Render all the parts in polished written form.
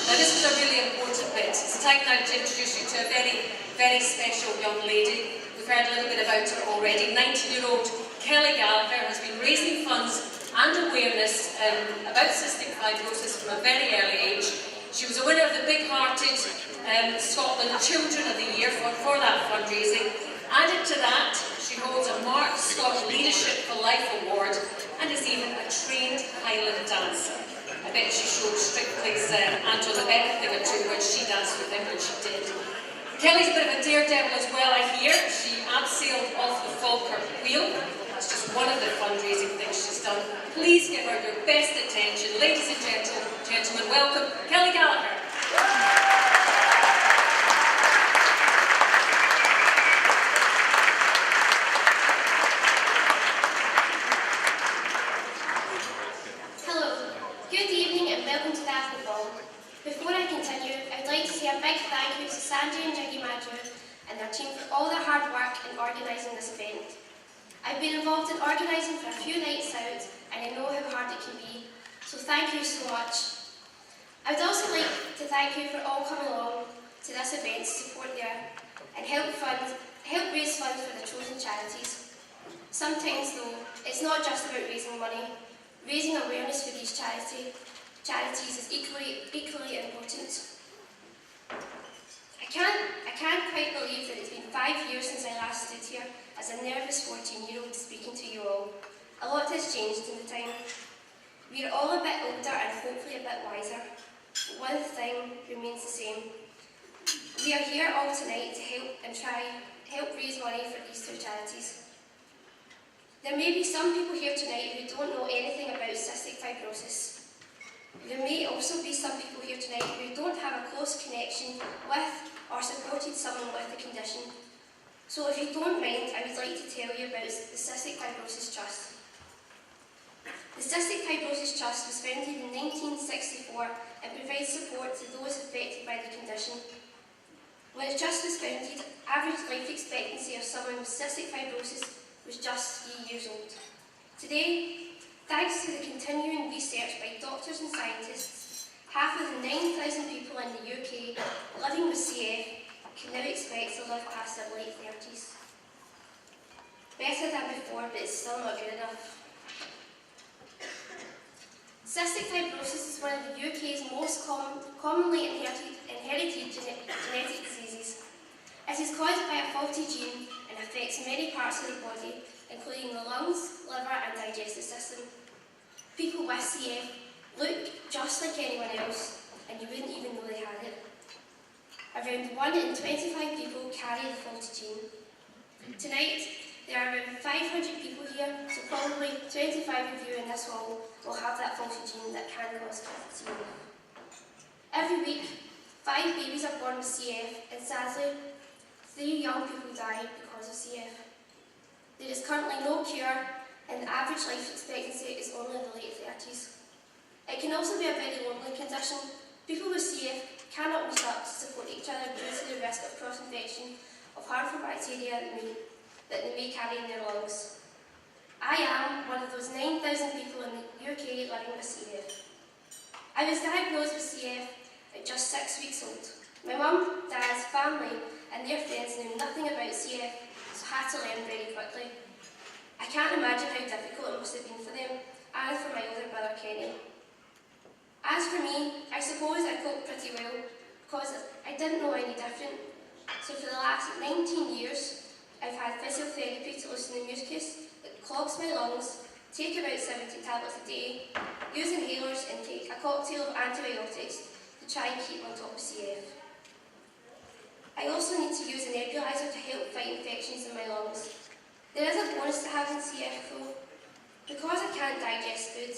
Now this is a really important bit. It's time now to introduce you to a very, very special young lady. We've heard a little bit about her already. 19-year-old Kelli has been raising funds and awareness about cystic fibrosis from a very early age. She was a winner of the big-hearted Scotland Children of the Year for that fundraising. Added to that, she holds a Mark Scott Leadership for Life Award and is even a trained Highland dancer. I bet she showed Strictly's Angela Beck thing or two when she danced with him, and she did. Kelly's a bit of a daredevil as well, I hear. She abseiled off the Falkirk Wheel. That's just one of the fundraising things she's done. Please give her your best attention. Ladies and gentlemen, welcome Kelli Gallagher. Organising this event. I've been involved in organising for a few nights out and I know how hard it can be, so thank you so much. I would also like to thank you for all coming along to this event to support there and help raise funds for the chosen charities. Sometimes though, it's not just about raising money. Raising awareness for these charities is equally important. I can't quite believe that it's been 5 years since I last stood here as a nervous 14-year-old speaking to you all. A lot has changed in the time. We are all a bit older and hopefully a bit wiser. But one thing remains the same. We are here all tonight to help raise money for these two charities. There may be some people here tonight who don't know anything about cystic fibrosis. There may also be some people here tonight who don't have a close connection with or supported someone with the condition. So if you don't mind, I would like to tell you about the Cystic Fibrosis Trust. The Cystic Fibrosis Trust was founded in 1964 and provides support to those affected by the condition. When the trust was founded, average life expectancy of someone with cystic fibrosis was just 3 years old. Today, thanks to the continuing research by doctors and scientists, half of the 9,000 people in the UK living with CF can now expect to live past their late 30s. Better than before, but it's still not good enough. Cystic fibrosis is one of the UK's most commonly inherited genetic diseases. It is caused by a faulty gene and affects many parts of the body, including the lungs, liver and digestive system. People with CF look just like anyone else, and you wouldn't even know they had it. Around 1 in 25 people carry the faulty gene. Tonight, there are around 500 people here, so probably 25 of you in this hall will have that faulty gene that can cause CF. Every week, 5 babies are born with CF, and sadly, 3 young people die because of CF. There is currently no cure, and the average life expectancy is only in the late 30s. It can also be a very lonely condition. People with CF cannot meet up to support each other due to the risk of cross-infection of harmful bacteria that they may carry in their lungs. I am one of those 9,000 people in the UK living with CF. I was diagnosed with CF at just 6 weeks old. My mum, dad, family and their friends knew nothing about CF, so had to learn very quickly. I can't imagine how difficult it must have been for them and for my older brother Kenny. As for me, I suppose I coped pretty well because I didn't know any different. So for the last 19 years, I've had physiotherapy to loosen the mucus that clogs my lungs, take about 70 tablets a day, use inhalers and take a cocktail of antibiotics to try and keep on top of CF. I also need to use a nebulizer to help fight infections in my lungs. There is a bonus to having CF though. Because I can't digest food,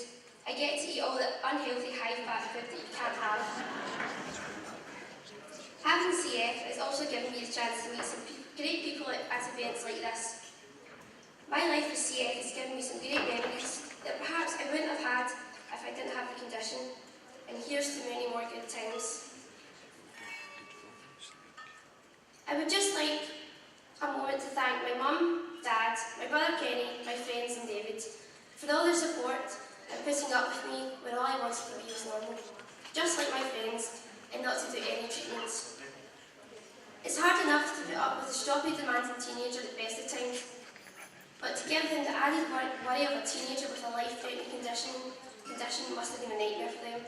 I get to eat all the unhealthy high-fat food that you can't have. Having CF has also given me a chance to meet some great people at events like this. My life with CF has given me some great memories that perhaps I wouldn't have had if I didn't have the condition, and here's to many more good times. I would just like a moment to thank my mum, dad, my brother Kenny, my friends and David for all their support and putting up with me when all I wanted to be was normal. Just like my friends, and not to do any treatments. It's hard enough to put up with a stroppy, demanding teenager at the best of times, but to give them the added worry of a teenager with a life-threatening condition must have been a nightmare for them.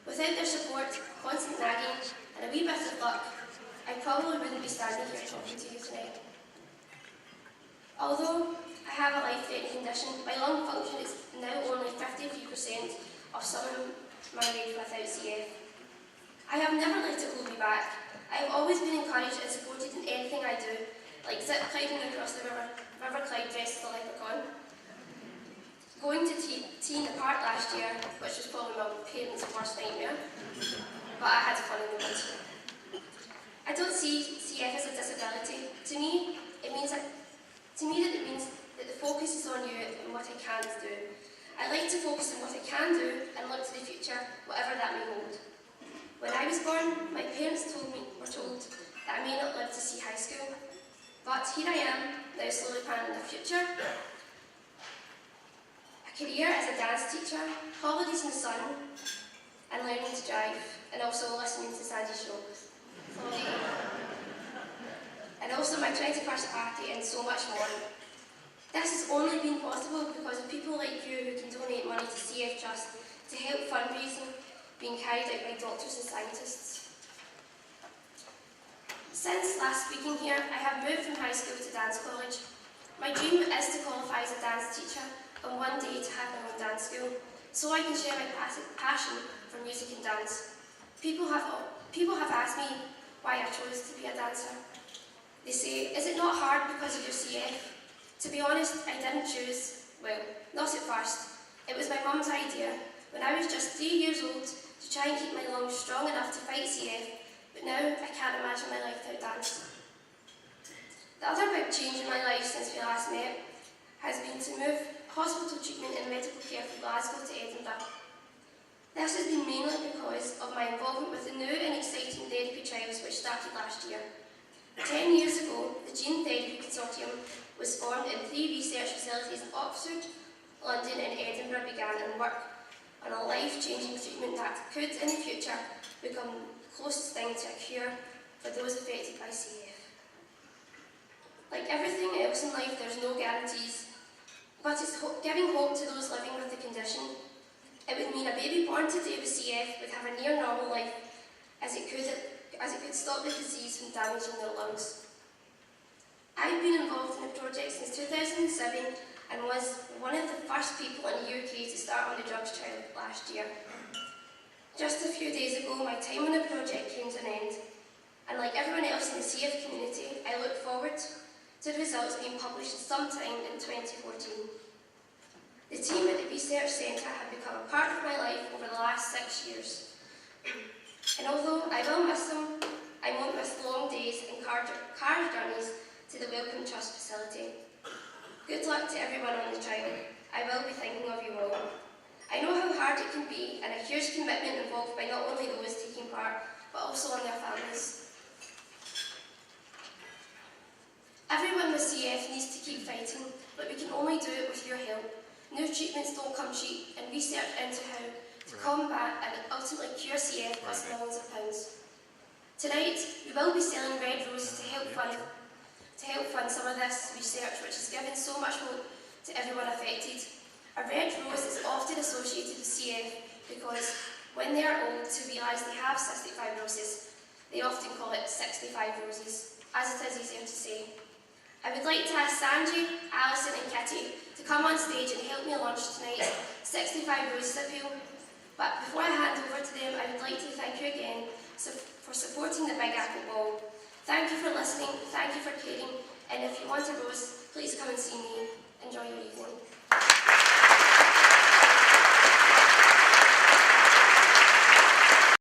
Without their support, constant nagging, and a wee bit of luck, I probably wouldn't be standing here talking to you tonight. Although I have a life-threatening condition, my lung function is now only 53% of someone my age without CF. I have never let it hold me back. I have always been encouraged and supported in anything I do, like zip gliding across the River Clyde dressed as a leprechaun, going to tea in the park last year, which was probably my parents' worst nightmare, but I had fun in the woods. I don't see CF as a disability. To me, it means that the focus is on you and what I can't do. I like to focus on what I can do and look to the future, whatever that may hold. When I was born, my parents were told that I may not live to see high school, but here I am, now slowly planning the future. A career as a dance teacher, holidays in the sun, and learning to drive, and also listening to Sandy's show. And also my 21st party and so much more. This has only been possible because of people like you who can donate money to CF Trust to help fundraising being carried out by doctors and scientists. Since last speaking here, I have moved from high school to dance college. My dream is to qualify as a dance teacher and one day to have my own dance school, so I can share my passion for music and dance. People have asked me why I chose to be a dancer. They say, is it not hard because of your CF? To be honest, I didn't choose, well, not at first. It was my mum's idea, when I was just 3 years old, to try and keep my lungs strong enough to fight CF, but now I can't imagine my life without dance. The other big change in my life since we last met has been to move hospital treatment and medical care from Glasgow to Edinburgh. This has been mainly because of my involvement with the new and exciting therapy trials which started last year. 10 years ago, the Gene Therapy Consortium was formed and 3 research facilities in Oxford, London and Edinburgh began and work on a life-changing treatment that could, in the future, become the closest thing to a cure for those affected by CF. Like everything else in life, there's no guarantees, but it's giving hope to those living with the condition. It would mean a baby born today with CF would have a near normal life, as it could stop the disease from damaging their lungs. I've been involved in the project since 2007 and was one of the first people in the UK to start on the drugs trial last year. Just a few days ago, my time on the project came to an end, and like everyone else in the CF community, I look forward to the results being published sometime in 2014. The team at the Research Centre have become a part of my life over the last 6 years. And although I will miss them, I won't miss long days and car journeys to the Wellcome Trust facility. Good luck to everyone on the trial. I will be thinking of you all. I know how hard it can be and a huge commitment involved by not only those taking part, but also on their families. Everyone with CF needs to keep fighting, but we can only do it with your help. New treatments don't come cheap, and research into how to combat and ultimately cure CF costs millions of pounds. Tonight, we will be selling red roses to help fund some of this research, which has given so much hope to everyone affected. A red rose is often associated with CF because when they are old to realise they have cystic fibrosis, they often call it 65 roses, as it is easier to say. I would like to ask Sandy, Alison and Kitty to come on stage and help me launch tonight's 65 Roses appeal. But before I hand over to them, I would like to thank you again for supporting the Big Apple Ball. Thank you for listening, thank you for caring, and if you want a rose, please come